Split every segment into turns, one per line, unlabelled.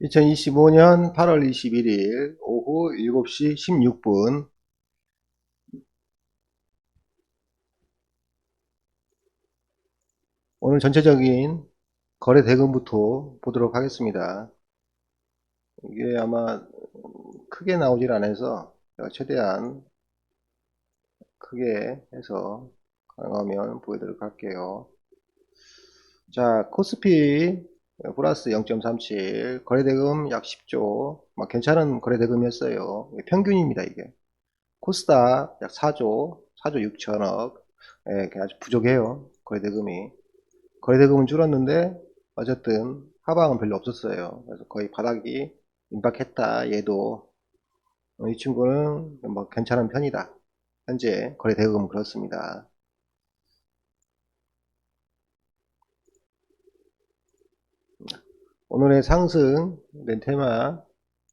2025년 8월 21일 오후 7시 16분. 오늘 전체적인 거래 대금부터 보도록 하겠습니다. 이게 아마 크게 나오질 않아서 제가 최대한 크게 해서 가능하면 보여드리도록 할게요. 자, 코스피 플러스 0.37, 거래대금 약 10조, 괜찮은 거래대금이었어요. 평균입니다, 이게. 코스닥 약 4조, 4조 6천억, 아주 부족해요, 거래대금이. 거래대금은 줄었는데 어쨌든 하방은 별로 없었어요. 그래서 거의 바닥이 임박했다. 얘도 이 친구는 뭐 괜찮은 편이다. 현재 거래대금은 그렇습니다. 오늘의 상승된 테마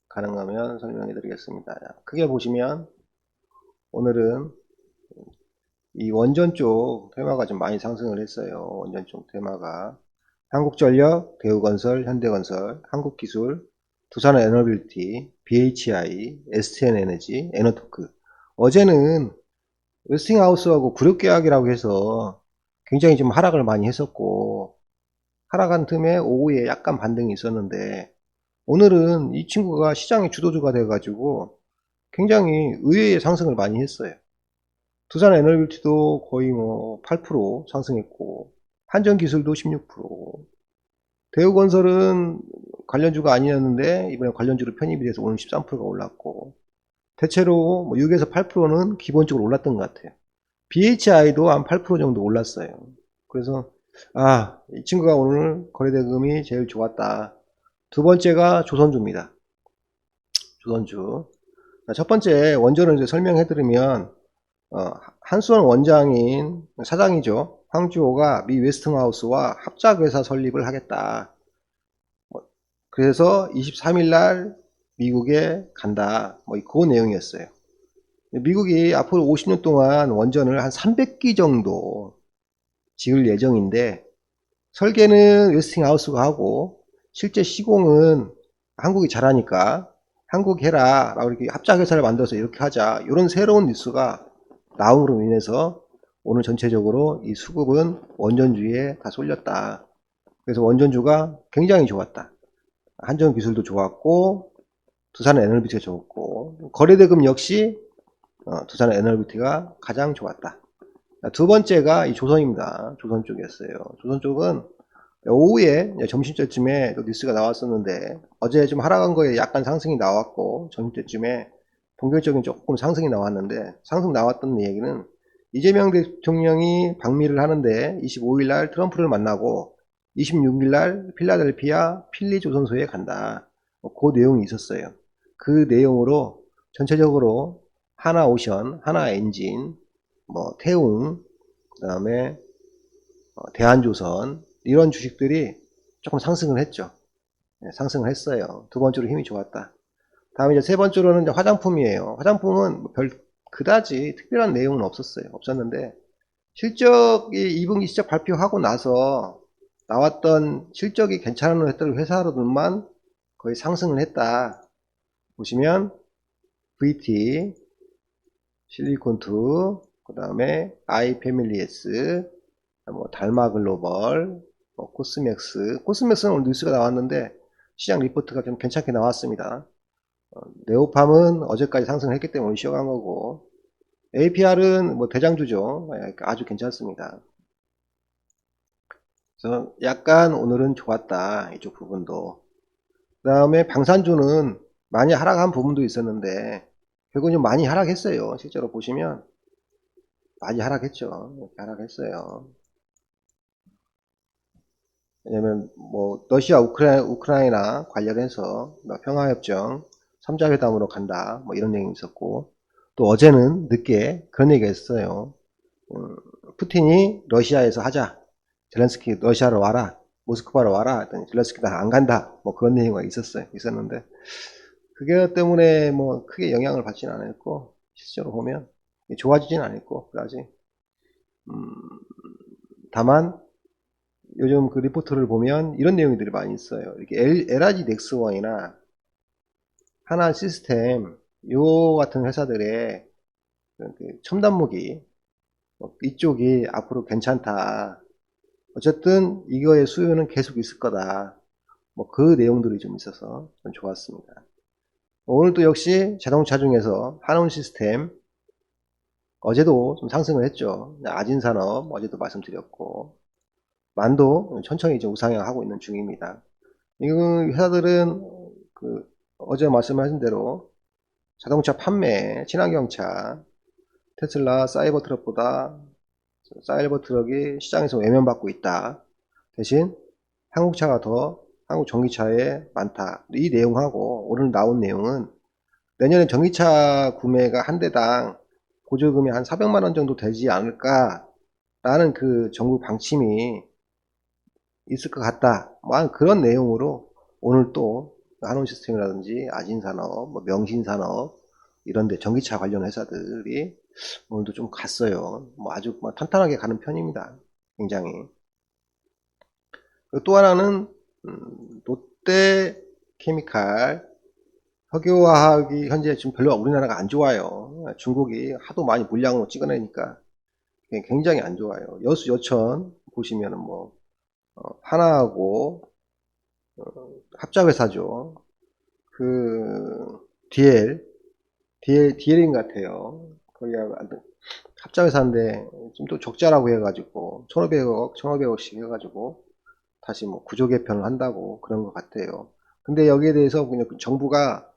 가능하면 설명해 드리겠습니다. 크게 보시면 오늘은 이 원전 쪽 테마가 좀 많이 상승을 했어요. 원전 쪽 테마가 한국전력, 대우건설, 현대건설, 한국기술, 두산에너빌리티, BHI, STN에너지, 에너토크. 어제는 웨스팅하우스하고 구력계약이라고 해서 굉장히 좀 하락을 많이 했었고, 하락한 틈에 오후에 약간 반등이 있었는데, 오늘은 이 친구가 시장의 주도주가 돼가지고 굉장히 의외의 상승을 많이 했어요. 두산에너빌리티도 거의 뭐 8% 상승했고, 한전기술도 16%, 대우건설은 관련주가 아니었는데 이번에 관련주로 편입이 돼서 오늘 13%가 올랐고, 대체로 뭐 6에서 8%는 기본적으로 올랐던 것 같아요. BHI도 한 8% 정도 올랐어요. 그래서 이 친구가 오늘 거래대금이 제일 좋았다. 두 번째가 조선주입니다. 조선주. 첫 번째 원전을 이제 설명해드리면, 한수원 원장인 사장이죠. 황주호가 미 웨스팅하우스와 합작회사 설립을 하겠다. 그래서 23일 날 미국에 간다. 그 내용이었어요. 미국이 앞으로 50년 동안 원전을 한 300기 정도 지을 예정인데, 설계는 웨스팅하우스가 하고 실제 시공은 한국이 잘하니까 한국 해라 라고 이렇게 합작회사를 만들어서 이렇게 하자, 이런 새로운 뉴스가 나옴으로 인해서 오늘 전체적으로 이 수급은 원전주에 다 쏠렸다. 그래서 원전주가 굉장히 좋았다. 한전기술도 좋았고 두산에너비티가 좋았고, 거래대금 역시 두산에너비티가 가장 좋았다. 두 번째가 이 조선입니다. 조선 쪽이었어요. 조선 쪽은 오후에 점심때쯤에 뉴스가 나왔었는데, 어제 좀 하락한 거에 약간 상승이 나왔고 점심때쯤에 본격적인 조금 상승이 나왔는데, 상승 나왔던 얘기는 이재명 대통령이 방미를 하는데 25일날 트럼프를 만나고 26일날 필라델피아 필리조선소에 간다. 그 내용이 있었어요. 그 내용으로 전체적으로 하나오션, 하나엔진, 태웅, 그 다음에 대한조선, 이런 주식들이 조금 상승을 했죠. 상승을 했어요. 두 번째로 힘이 좋았다. 다음에 이제 세 번째로는 이제 화장품이에요. 화장품은 그다지 특별한 내용은 없었는데, 실적이 2분기 실적 발표하고 나서 나왔던 실적이 괜찮은 회사로만 거의 상승을 했다. 보시면 VT, 실리콘투, 그 다음에 아이패밀리에스, 달마글로벌, 코스맥스는 오늘 뉴스가 나왔는데 시장 리포트가 좀 괜찮게 나왔습니다. 네오팜은 어제까지 상승했기 때문에 쉬어간 거고, APR은 대장주죠. 아주 괜찮습니다. 그래서 약간 오늘은 좋았다, 이쪽 부분도. 그 다음에 방산주는 많이 하락한 부분도 있었는데 결국 좀 많이 하락했어요. 실제로 보시면 많이 하락했죠. 이렇게 하락했어요. 왜냐면 러시아 우크라이나 관련해서 평화협정 3자 회담으로 간다, 이런 얘기 있었고, 또 어제는 늦게 그런 얘기가 있었어요. 푸틴이 러시아에서 하자, 젤렌스키 러시아로 와라, 모스크바로 와라 했더니 젤렌스키 나 안 간다, 그런 얘기가 있었는데, 그게 때문에 크게 영향을 받지는 않았고, 실제로 보면 좋아지진 않았고, 그다지. 다만 요즘 그 리포트를 보면 이런 내용들이 많이 있어요. 이렇게 LG 넥스원이나 하나 시스템, 요 같은 회사들의 그 첨단 무기, 이쪽이 앞으로 괜찮다. 어쨌든 이거의 수요는 계속 있을 거다. 뭐 그 내용들이 좀 있어서 좀 좋았습니다. 오늘 또 역시 자동차 중에서 한온 시스템, 어제도 좀 상승을 했죠. 아진산업 어제도 말씀드렸고, 만도 천천히 좀 우상향하고 있는 중입니다. 이 회사들은 그 어제 말씀하신 대로 자동차 판매, 친환경차, 테슬라, 사이버 트럭보다 사이버 트럭이 시장에서 외면받고 있다. 대신 한국차가 더 한국 전기차에 많다. 이 내용하고 오늘 나온 내용은 내년에 전기차 구매가 한 대당 보조금이 한 400만원 정도 되지 않을까 라는 그 정부 방침이 있을 것 같다. 뭐 그런 내용으로 오늘 또 한온 시스템이라든지 아진산업, 뭐 명신산업 이런데 전기차 관련 회사들이 오늘도 좀 갔어요. 뭐 아주 뭐 탄탄하게 가는 편입니다. 굉장히. 또 하나는 롯데 케미칼 석유화학이 현재 지금 별로 우리나라가 안 좋아요. 중국이 하도 많이 물량으로 찍어내니까 굉장히 안 좋아요. 여수 여천 보시면은 뭐 하나하고 합작회사죠. 그 DL인 것 같아요. 거기가 합작회사인데 좀 또 적자라고 해가지고 1,500억씩 해가지고 다시 뭐 구조 개편을 한다고 그런 것 같아요. 근데 여기에 대해서 그냥 정부가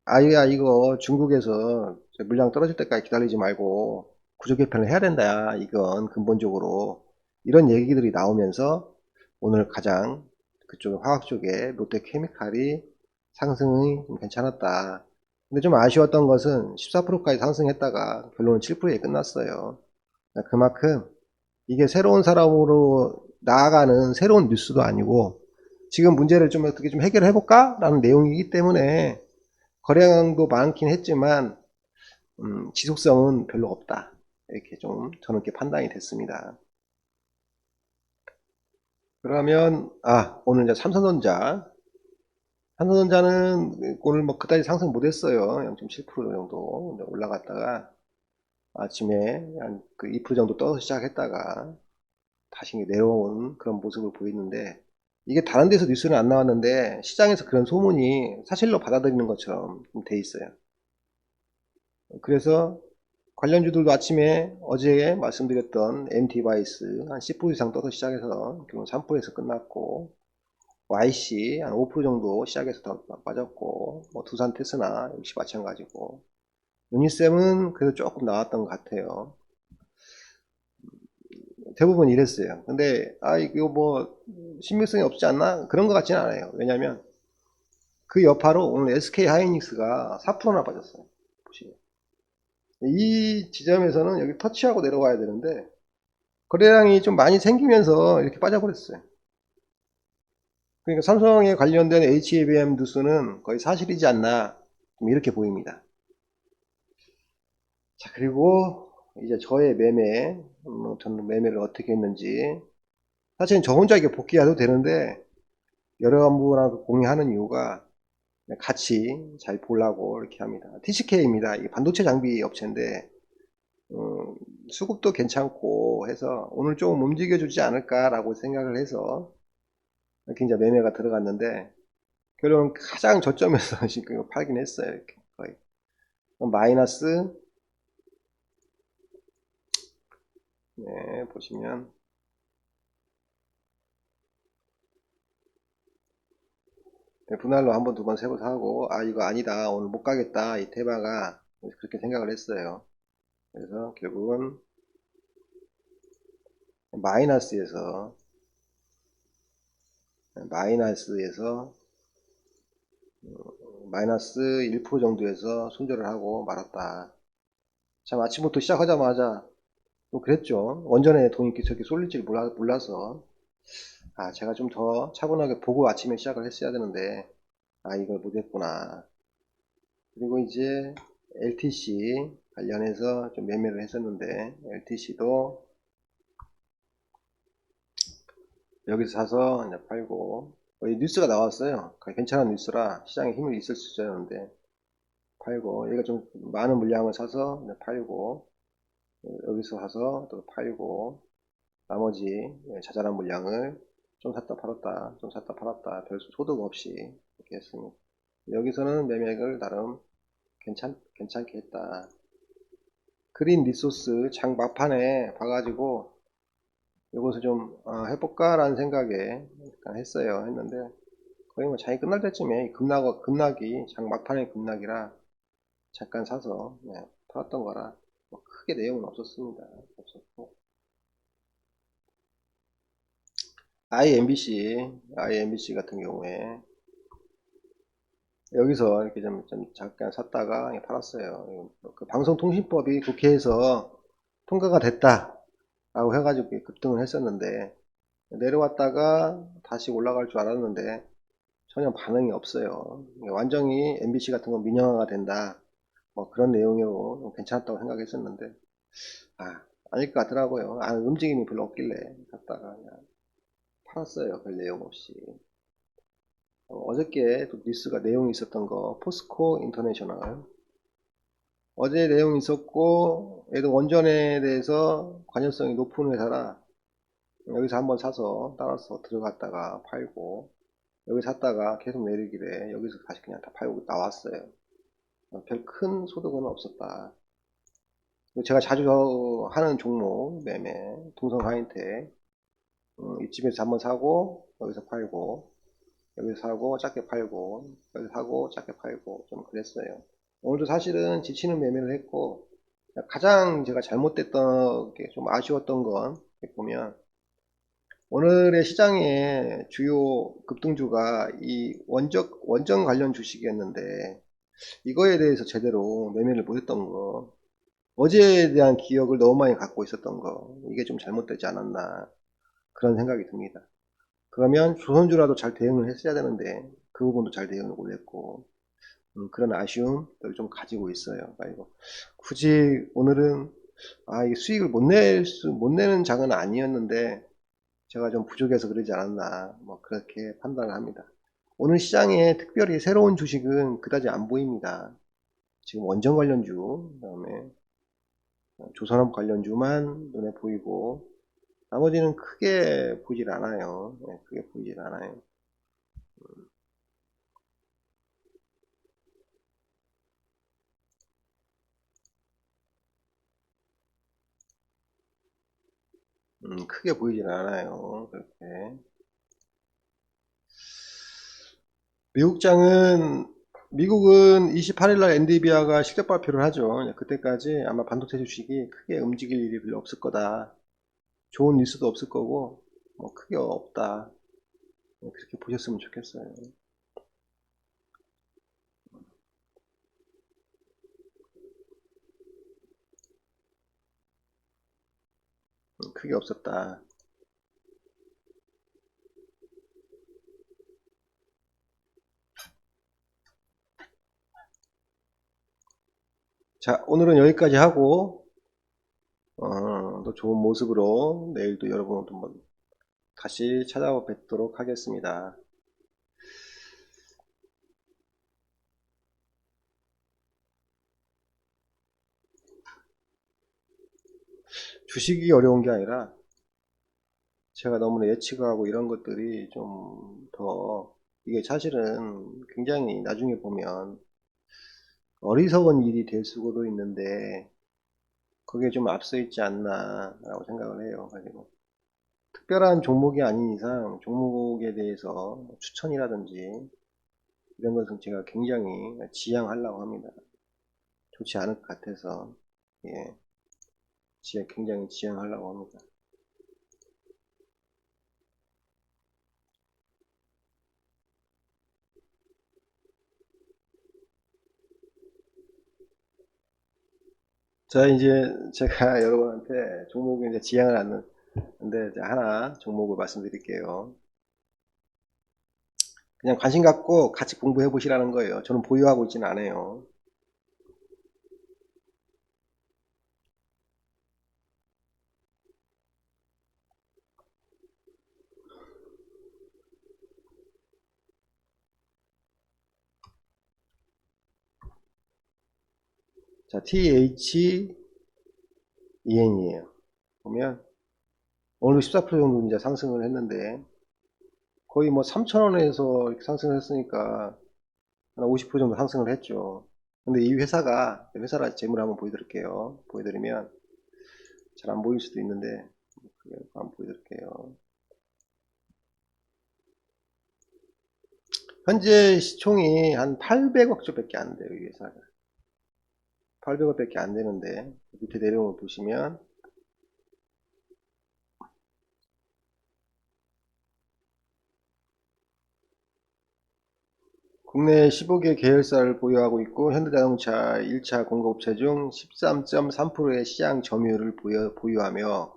아이야 이거 중국에서 물량 떨어질 때까지 기다리지 말고 구조 개편을 해야 된다. 이건 근본적으로 이런 얘기들이 나오면서 오늘 가장 그쪽 화학 쪽에 롯데 케미칼이 상승이 좀 괜찮았다. 근데 좀 아쉬웠던 것은 14%까지 상승했다가 결론은 7%에 끝났어요. 그만큼 이게 새로운 사람으로 나아가는 새로운 뉴스도 아니고 지금 문제를 좀 어떻게 좀 해결해 볼까? 라는 내용이기 때문에 거래량도 많긴 했지만 지속성은 별로 없다. 이렇게 좀 저는 이렇게 판단이 됐습니다. 그러면 오늘 이제 삼성전자는 오늘 뭐 그다지 상승 못했어요. 0.7% 정도 올라갔다가 아침에 한 그 2% 정도 떠서 시작했다가 다시 내려온 그런 모습을 보이는데 이게 다른 데서 뉴스는 안 나왔는데 시장에서 그런 소문이 사실로 받아들이는 것처럼 돼 있어요. 그래서 관련주들도 아침에 어제 말씀드렸던 MT바이스 한 10% 이상 떠서 시작해서 결국 3%에서 끝났고 YC 한 5% 정도 시작해서 더 빠졌고 뭐 두산 테스나 역시 마찬가지고 유니셈은 그래도 조금 나왔던 것 같아요. 대부분 이랬어요. 근데 이거 뭐 신빙성이 없지 않나? 그런 것 같지는 않아요. 왜냐면 그 여파로 오늘 SK 하이닉스가 4%나 빠졌어요. 보시면. 이 지점에서는 여기 터치하고 내려와야 되는데 거래량이 좀 많이 생기면서 이렇게 빠져버렸어요. 그러니까 삼성에 관련된 HBM 뉴스는 거의 사실이지 않나 이렇게 보입니다. 자, 그리고 이제 저의 매매, 저는 매매를 어떻게 했는지 사실은 저 혼자 이게 복귀해도 되는데 여러분하고 공유하는 이유가 같이 잘 보려고 이렇게 합니다. TCK입니다. 이게 반도체 장비 업체인데 수급도 괜찮고 해서 오늘 조금 움직여주지 않을까라고 생각을 해서 이렇게 이제 매매가 들어갔는데 결국은 가장 저점에서 지금 팔긴 했어요. 이렇게 거의 마이너스 보시면 분할로 한 번, 두 번, 세 번 사고 이거 아니다. 오늘 못 가겠다. 이 테마가 그렇게 생각을 했어요. 그래서 결국은 마이너스에서 마이너스 1% 정도에서 손절을 하고 말았다. 참 아침부터 시작하자마자 또 그랬죠. 원전에 돈이 저렇게 쏠릴 줄 몰라서 제가 좀 더 차분하게 보고 아침에 시작을 했어야 되는데 이걸 못했구나. 그리고 이제 LTC 관련해서 좀 매매를 했었는데 LTC도 여기서 사서 이제 팔고, 이 뉴스가 나왔어요. 괜찮은 뉴스라 시장에 힘이 있을 수 있었는데, 팔고, 얘가 좀 많은 물량을 사서 이제 팔고, 여기서 사서 또 팔고, 나머지 자잘한 물량을 좀 샀다 팔았다, 좀 샀다 팔았다, 별 소득 없이 이렇게 했습니다. 여기서는 매매를 나름 괜찮게 했다. 그린 리소스 장 막판에 봐가지고 이것을 좀 해볼까 라는 생각에 일단 했어요. 했는데 거의 뭐 장이 끝날 때쯤에 급락이 장 막판의 급락이라 잠깐 사서 팔았던 거라 뭐 크게 내용은 없었습니다. 없었고 IMBC 같은 경우에 여기서 이렇게 좀 잠깐 샀다가 팔았어요. 그 방송통신법이 국회에서 통과가 됐다 라고 해가지고 급등을 했었는데 내려왔다가 다시 올라갈 줄 알았는데 전혀 반응이 없어요. 완전히 MBC 같은 건 민영화가 된다 뭐 그런 내용으로 괜찮았다고 생각했었는데 아닐 것 같더라고요. 움직임이 별로 없길래 갔다가 그냥 팔았어요. 별 내용 없이. 어저께 또 뉴스가 내용이 있었던 거 포스코 인터내셔널 어제 내용이 있었고 얘도 원전에 대해서 관여성이 높은 회사라 여기서 한번 사서 따라서 들어갔다가 팔고 여기 샀다가 계속 내리길래 여기서 다시 그냥 다 팔고 나왔어요. 별 큰 소득은 없었다. 제가 자주 하는 종목 매매 동성 하인텍 이쯤에서 한번 사고 여기서 팔고 여기서 사고 작게 팔고 여기서 사고 작게 팔고 좀 그랬어요. 오늘도 사실은 지치는 매매를 했고 가장 제가 잘못됐던 게 좀 아쉬웠던 건 보면 오늘의 시장의 주요 급등주가 이 원전 관련 주식이었는데 이거에 대해서 제대로 매매를 못했던 거 어제에 대한 기억을 너무 많이 갖고 있었던 거 이게 좀 잘못되지 않았나 그런 생각이 듭니다. 그러면 조선주라도 잘 대응을 했어야 되는데 그 부분도 잘 대응을 못했고 그런 아쉬움을 좀 가지고 있어요. 그리고 굳이 오늘은 이 수익을 못 내는 장은 아니었는데 제가 좀 부족해서 그러지 않았나 뭐 그렇게 판단을 합니다. 오늘 시장에 특별히 새로운 주식은 그다지 안 보입니다. 지금 원전 관련주 그다음에 조선업 관련주만 눈에 보이고 나머지는 크게 보이질 않아요. 크게 보이질 않아요. 크게 보이질 않아요. 그렇게. 미국은 28일날 엔비디아가 실적 발표를 하죠. 그때까지 아마 반도체 주식이 크게 움직일 일이 별로 없을 거다. 좋은 뉴스도 없을 거고, 뭐 크게 없다. 그렇게 보셨으면 좋겠어요. 크게 없었다. 자, 오늘은 여기까지 하고, 또 좋은 모습으로 내일도 여러분 한번 다시 찾아뵙도록 하겠습니다. 주식이 어려운 게 아니라 제가 너무나 예측하고 이런 것들이 좀 더 이게 사실은 굉장히 나중에 보면 어리석은 일이 될 수도 있는데 그게 좀 앞서 있지 않나 라고 생각을 해요. 가지고 특별한 종목이 아닌 이상 종목에 대해서 추천이라든지 이런 것은 제가 굉장히 지양하려고 합니다. 좋지 않을 것 같아서 예, 굉장히 지양하려고 합니다. 자, 이제 제가 여러분한테 종목을 이제 지향을 하는데 이제 하나 종목을 말씀드릴게요. 그냥 관심 갖고 같이 공부해 보시라는 거예요. 저는 보유하고 있지는 않아요. 자, THEN이에요. 보면 오늘 14% 정도 이제 상승을 했는데 거의 뭐 3,000원에서 이렇게 상승을 했으니까 한 50% 정도 상승을 했죠. 근데 이 회사라 재물 한번 보여드릴게요. 보여드리면 잘 안 보일 수도 있는데 한번 보여드릴게요. 현재 시총이 한 800억 정도밖에 안 돼요. 이 회사가 800억밖에 안 되는데 밑에 내려오면 보시면 국내 15개 계열사를 보유하고 있고 현대자동차 1차 공급업체 중 13.3%의 시장 점유율을 보유하며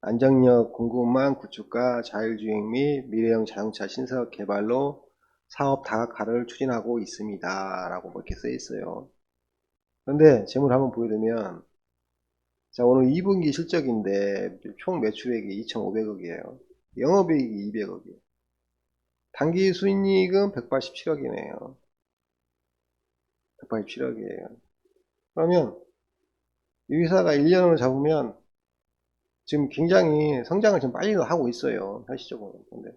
안정력 공급망 구축과 자율주행 및 미래형 자동차 신사업 개발로 사업 다각화를 추진하고 있습니다. 라고 이렇게 써 있어요. 그런데 재물 한번 보여드리면 자, 오늘 2분기 실적인데 총 매출액이 2,500억이에요. 영업이익이 200억이에요. 단기 순이익은 187억이네요. 187억이에요. 그러면 이 회사가 1년을 잡으면 지금 굉장히 성장을 지금 빨리 하고 있어요. 현실적으로. 근데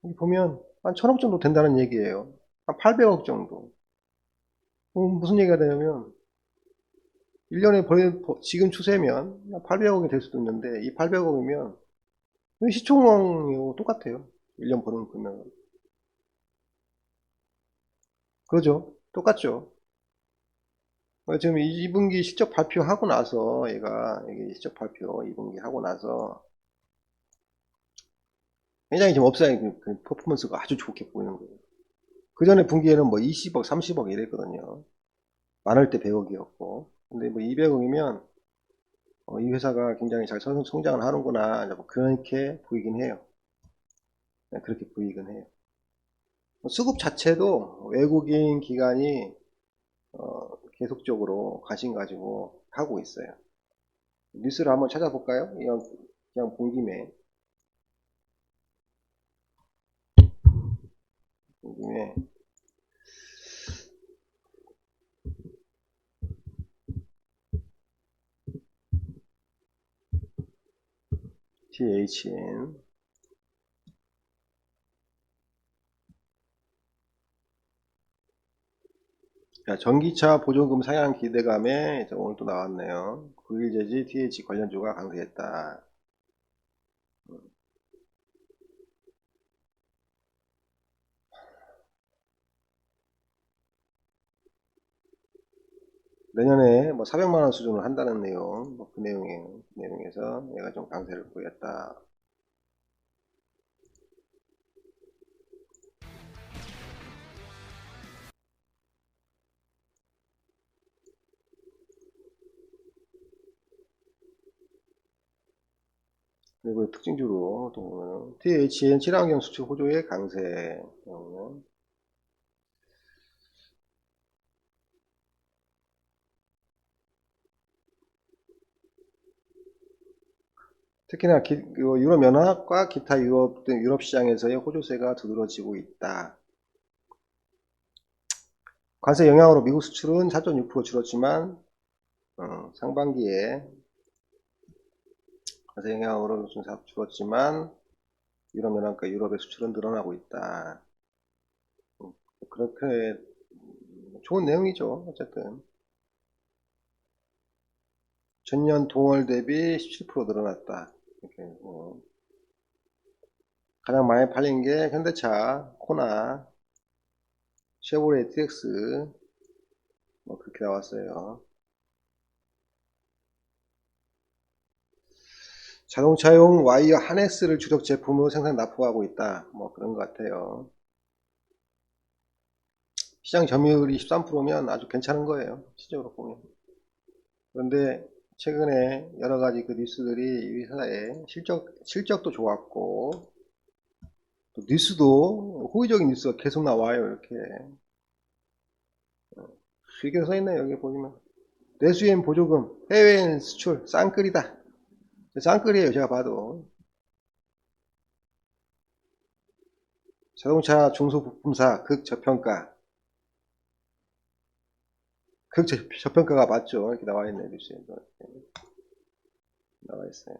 여기 보면 한 1,000억 정도 된다는 얘기예요. 한 800억 정도. 무슨 얘기가 되냐면 1년에 지금 추세면 800억이 될 수도 있는데 이 800억이면 시총이 똑같아요. 1년 버는 금액은. 그러죠. 똑같죠. 지금 2분기 실적 발표하고 나서 얘가 이게 실적 발표 2분기 하고 나서 굉장히 지금 업사의 그 퍼포먼스가 아주 좋게 보이는 거예요. 그 전에 분기에는 뭐 20억, 30억 이랬거든요. 많을 때 100억이었고. 근데 뭐 200억이면 이 회사가 굉장히 잘 성장을 하는구나. 뭐 그렇게 보이긴 해요. 네, 그렇게 보이긴 해요. 수급 자체도 외국인 기관이 계속적으로 관심 가지고 하고 있어요. 뉴스를 한번 찾아볼까요? 그냥 본 김에. 본 김에. THN. 자, 전기차 보조금 상향 기대감에 오늘 또 나왔네요. 9일 제지 TH 관련주가 강세했다. 내년에 뭐 400만원 수준을 한다는 내용, 뭐 그 내용에서 얘가 좀 강세를 보였다. 그리고 특징주로 또 보면 THN 친환경 수출 호조의 강세. 특히나 유럽연합과 기타 유럽 시장에서의 호조세가 두드러지고 있다. 관세 영향으로 미국 수출은 4.6% 줄었지만 상반기에 관세 영향으로 줄었지만 유럽연합과 유럽의 수출은 늘어나고 있다. 그렇게 좋은 내용이죠. 어쨌든 전년 동월 대비 17% 늘어났다. 이렇게 가장 많이 팔린 게 현대차, 코나, 쉐보레 TX 뭐 그렇게 나왔어요. 자동차용 와이어 하네스를 주력 제품으로 생산 납품하고 있다. 뭐 그런 것 같아요. 시장 점유율이 13%면 아주 괜찮은 거예요. 실적으로 보면. 그런데 최근에 여러 가지 그 뉴스들이 이 회사의 실적도 좋았고 또 뉴스도 호의적인 뉴스가 계속 나와요. 이렇게 길게 써있네요. 여기 보시면 내수인 보조금 해외인 수출 쌍끌이다. 쌍끌이에요. 제가 봐도 자동차 중소부품사 극저평가 저평가가 맞죠. 이렇게 나와 있네요. 뉴스에 나와 있어요.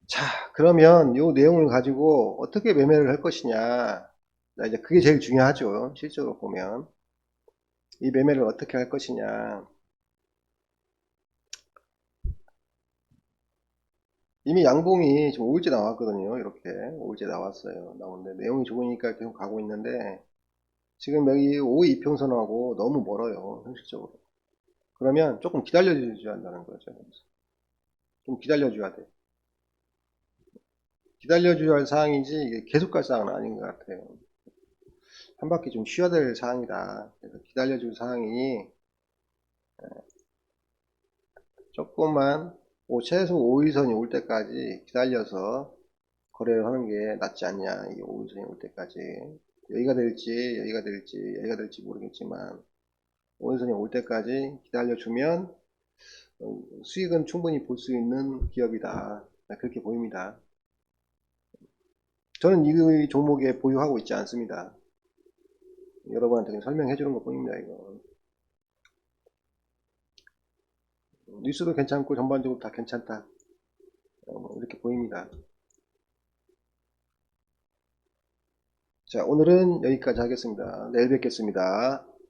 자, 그러면 이 내용을 가지고 어떻게 매매를 할 것이냐. 자, 이제 그게 제일 중요하죠. 실적으로 보면. 이 매매를 어떻게 할 것이냐. 이미 양봉이 지금 5일째 나왔거든요. 이렇게 5일째 나왔어요. 나오는데 내용이 좋으니까 계속 가고 있는데 지금 여기 5의 이평선하고 너무 멀어요. 현실적으로. 그러면 조금 기다려줘야 한다는 거죠. 좀 기다려줘야 돼. 기다려줘야 할 사항이지 이게 계속 갈 사항은 아닌 것 같아요. 한 바퀴 좀 쉬어야 될 사항이다. 그래서 기다려줄 사항이니 조금만 최소 5일선이 올 때까지 기다려서 거래를 하는 게 낫지 않냐. 이 5일선이 올 때까지. 여기가 될지 모르겠지만 5일선이 올 때까지 기다려주면 수익은 충분히 볼 수 있는 기업이다. 그렇게 보입니다. 저는 이 종목에 보유하고 있지 않습니다. 여러분한테 설명해 주는 것 뿐입니다. 이거 뉴스도 괜찮고 전반적으로 다 괜찮다. 이렇게 보입니다. 자, 오늘은 여기까지 하겠습니다. 내일 뵙겠습니다.